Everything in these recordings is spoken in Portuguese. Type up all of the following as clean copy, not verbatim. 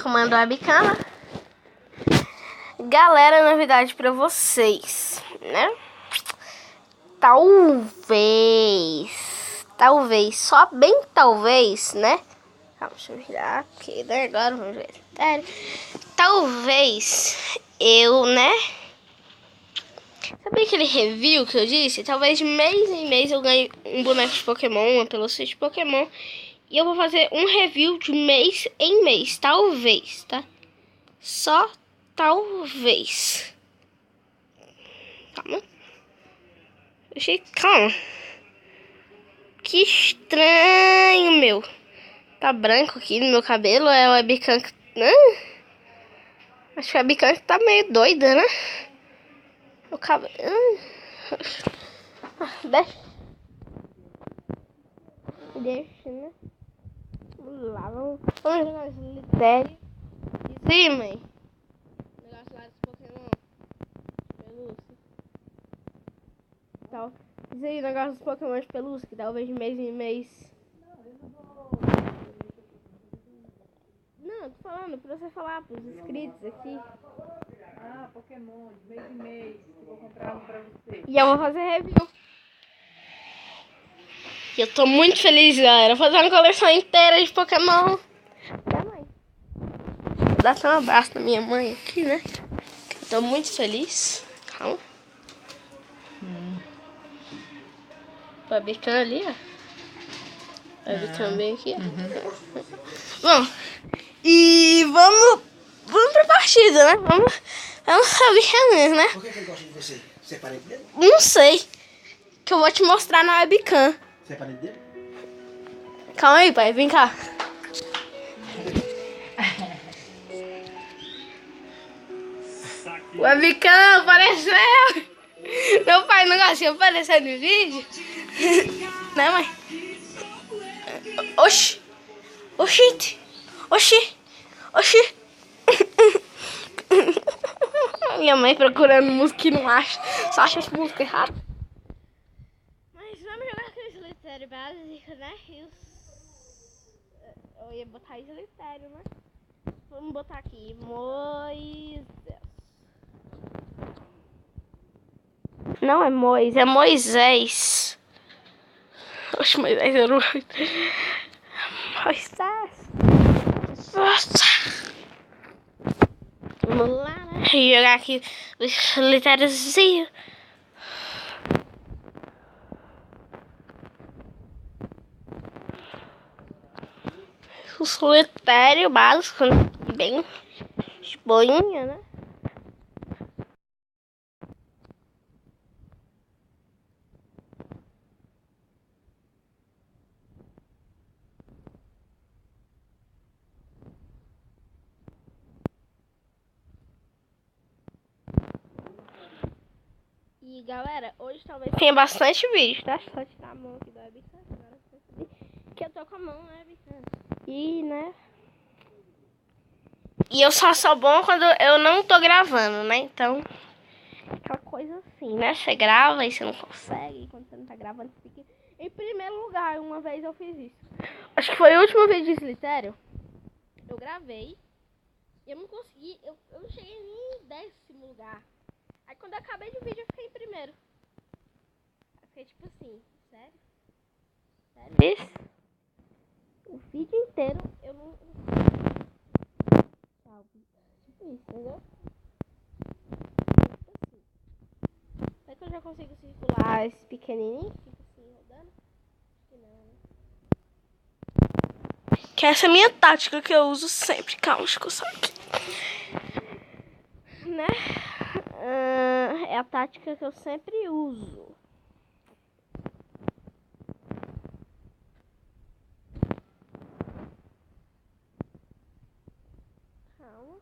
arrumando a bicana. Galera, novidade pra vocês, né? Talvez, só bem talvez, né? Calma, deixa eu virar aqui, né? Agora vamos ver. Talvez eu, né? Sabe aquele review que eu disse? Talvez de mês em mês eu ganhe um boneco de Pokémon, uma pelúcia de Pokémon. E eu vou fazer um review de mês em mês, talvez, tá? Só talvez. Calma. Calma. Que estranho, meu. Tá branco aqui no meu cabelo. É o webcam que... Acho que a webcam tá meio doida, né? O cabelo... Deixa, né? Vamos lá, vamos jogar solitário. Isso aí, mãe. Negócio lá dos Pokémon. Pelúcia. Tal. Isso aí, negócio dos Pokémon de pelúcia, que talvez de mês em mês. Não, tô falando pra você falar pros inscritos aqui. Ah, Pokémon, de mês em mês. Eu vou comprar um pra você. E eu vou fazer review. E eu tô muito feliz, galera. Vou fazer uma coleção inteira de Pokémon. Da mãe. Vou dar só um abraço na minha mãe aqui, né? Eu tô muito feliz. Calma. Vai bicando ali, ó. Vai bicando bem aqui, ó. Bom, e vamos pra partida, né? Vamos saber mesmo, né? Por que ele gosta de você? Você é parente dele? Não sei. Que eu vou te mostrar na webcam. Você é parente dele? Calma aí, pai. Vem cá. Webcam apareceu. Meu pai não gosta de aparecer no vídeo. Né, mãe? Oxi. Minha mãe procurando música e não acha. Só acha as músicas erradas. Mas vamos jogar aquele solitário básico, né? Eu ia botar solitário, né? Vamos botar aqui. Moisés. Não é Moisés, é Moisés. Oxe, Moisés era o... Moisés. Nossa. Vamos lá, né? E jogar aqui o solitáriozinho. O solitário básico, né? Bem de boinha, né? E galera, hoje talvez tenha bastante vídeo, tá? Só tirar a mão aqui da webcam, agora você vai saber que eu tô com a mão na webcam. E, né? E eu só sou bom quando eu não tô gravando, né? Então, aquela coisa assim, né? Você grava e você não consegue. Quando você não tá gravando, você fica em primeiro lugar. Uma vez eu fiz isso. Acho que foi o último vídeo de Solitário. Eu gravei. E eu não consegui. Eu não cheguei nem em 10º lugar. Aí quando eu acabei de vídeo, eu fiquei em primeiro. Eu fiquei tipo assim, sério? Sério? Isso? O vídeo inteiro eu não... Tipo isso, entendeu? Tipo assim. Será que eu já consigo circular esse pequenininho? Fica assim, rodando? Acho que não, né? Que essa é a minha tática que eu uso sempre. Calma, deixa eu só aqui. Né? É a tática que eu sempre uso. Calma.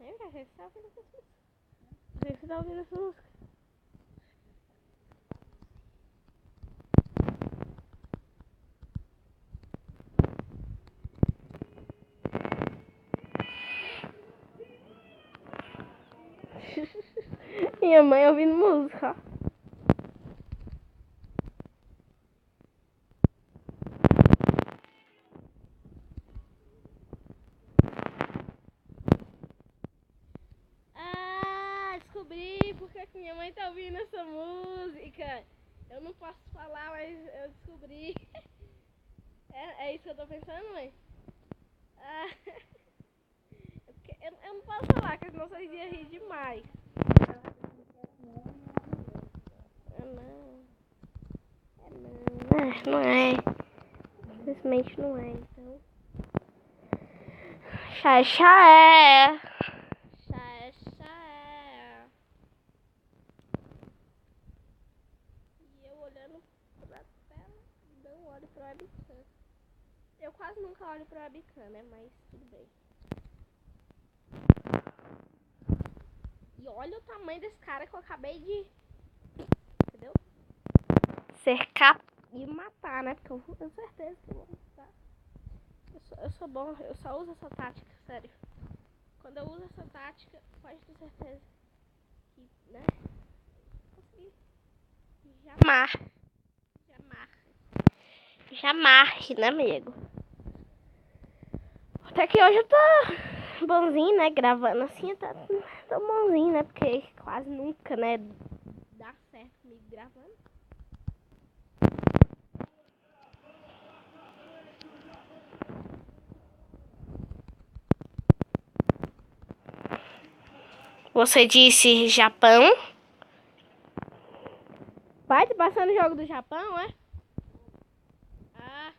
Vem cá, você tá ouvindo essa música? Você tá ouvindo essa música? Minha mãe ouvindo música. Ah, descobri porque que minha mãe tá ouvindo essa música. Eu não posso falar, mas eu descobri. É isso que eu tô pensando, mãe? Ah, eu não posso falar, porque senão vocês iam rir demais. Não. Não é. Simplesmente não é, então. Xaxaé. Xaxaé. E eu olhando pra tela, não olho pro webcam. Eu quase nunca olho pro webcam, né? Mas tudo bem. E olha o tamanho desse cara que eu acabei de... Entendeu? Cercar e matar, né? Porque eu tenho certeza que eu vou matar. Eu sou bom, eu só uso essa tática, sério. Quando eu uso essa tática, pode ter certeza que, né? Consegui. Jamais, né, amigo? Até que hoje eu tô bonzinho, né? Gravando assim, tô bonzinho, né? Porque quase nunca, né? Dá certo comigo gravando. Você disse Japão? Vai, tá passando o jogo do Japão, é? Ah.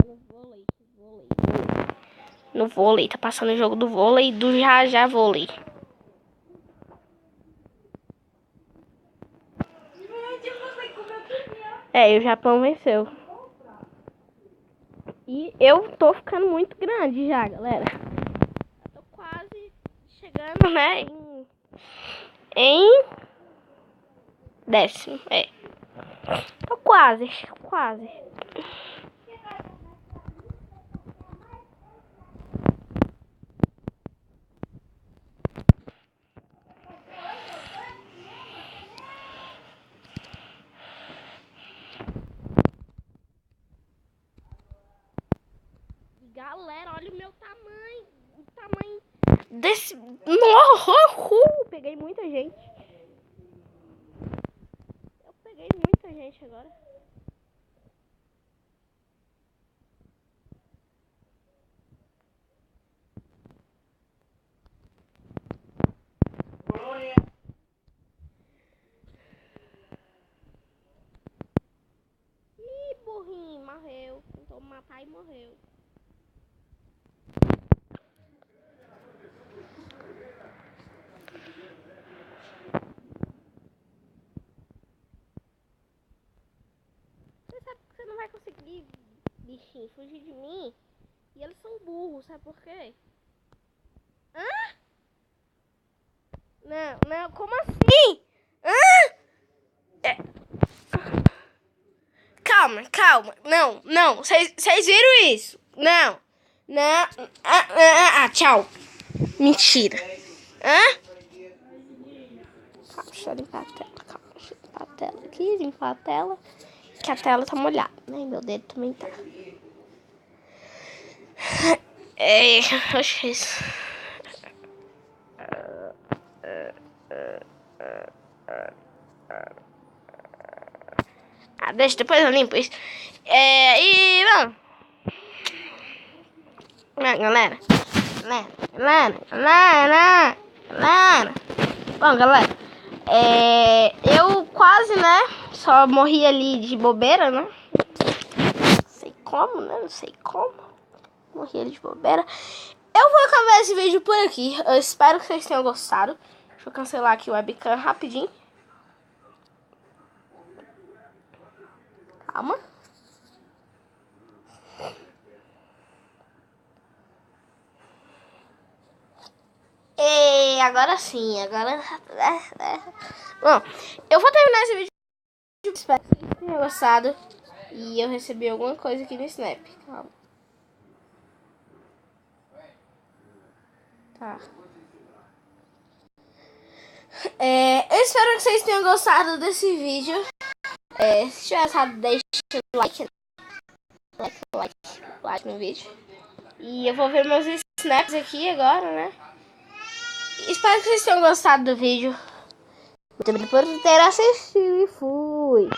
No vôlei. No vôlei, tá passando o jogo do vôlei e do já vôlei. E o Japão venceu. E eu tô ficando muito grande já, galera. Eu tô quase chegando, né, em décimo, Tô quase. Galera, olha o meu tamanho. O tamanho desse... Peguei muita gente. Eu peguei muita gente agora. Ih, burrinho, morreu. Tentou me matar e morreu. Você sabe que você não vai conseguir, bichinho, fugir de mim. E eles são burros, sabe por quê? Hã? Não, como assim? Hã? Calma. Não. Vocês viram isso? Não. Tchau. Mentira. Hã? Calma, deixa eu limpar a tela. Deixa eu limpar a tela aqui, limpar a tela. Que a tela tá molhada, né? Meu dedo também tá. Oxe, isso. Deixa, depois eu limpo isso. E vamos. Galera. Bom, galera. Eu quase, né? Só morri ali de bobeira, né? Não sei como. Morri ali de bobeira. Eu vou acabar esse vídeo por aqui. Eu espero que vocês tenham gostado. Deixa eu cancelar aqui o webcam rapidinho. Calma. agora sim, agora... Bom, eu vou terminar esse vídeo. Espero que vocês tenham gostado. E eu recebi alguma coisa aqui no Snap. Calma. Tá. Eu espero que vocês tenham gostado desse vídeo. Se tiver gostado, deixa o like no vídeo. E eu vou ver meus snaps aqui agora, né? Espero que vocês tenham gostado do vídeo. Muito obrigado por ter assistido e fui.